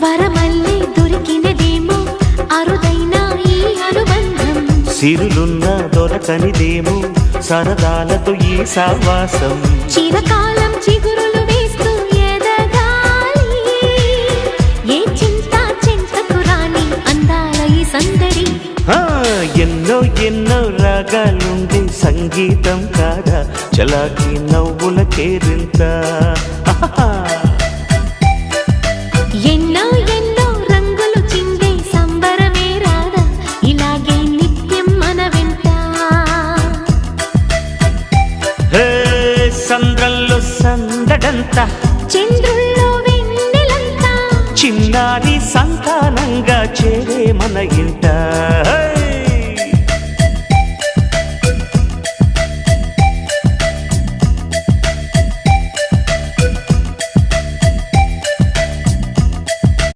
వరమల్లే దొరికినదేమో అరుదైన ఈ అనుబంధం, సిరులున్న దొరకనిదేమో సరదాలతో ఈ సావాసం, చిరకాలం చిగురులు వేస్తూ ఎదగాలి, ఏ చింత చింతకు రాని అందాల ఈ సందడి. ఎన్నో ఎన్నో రాగాలుండే సంగీతం కాదా చలాకి నవ్వుల కేరింత. ఎన్నో ఎన్నో రంగులు చిందే సంబరమే రాదా ఇలాగే నిత్యం మన వెంట. సంద్రంలో సందడంతా, చంద్రుల్లో వెన్నెలంతా, చిన్నారి సంతానంగా చేరే మన ఇంట.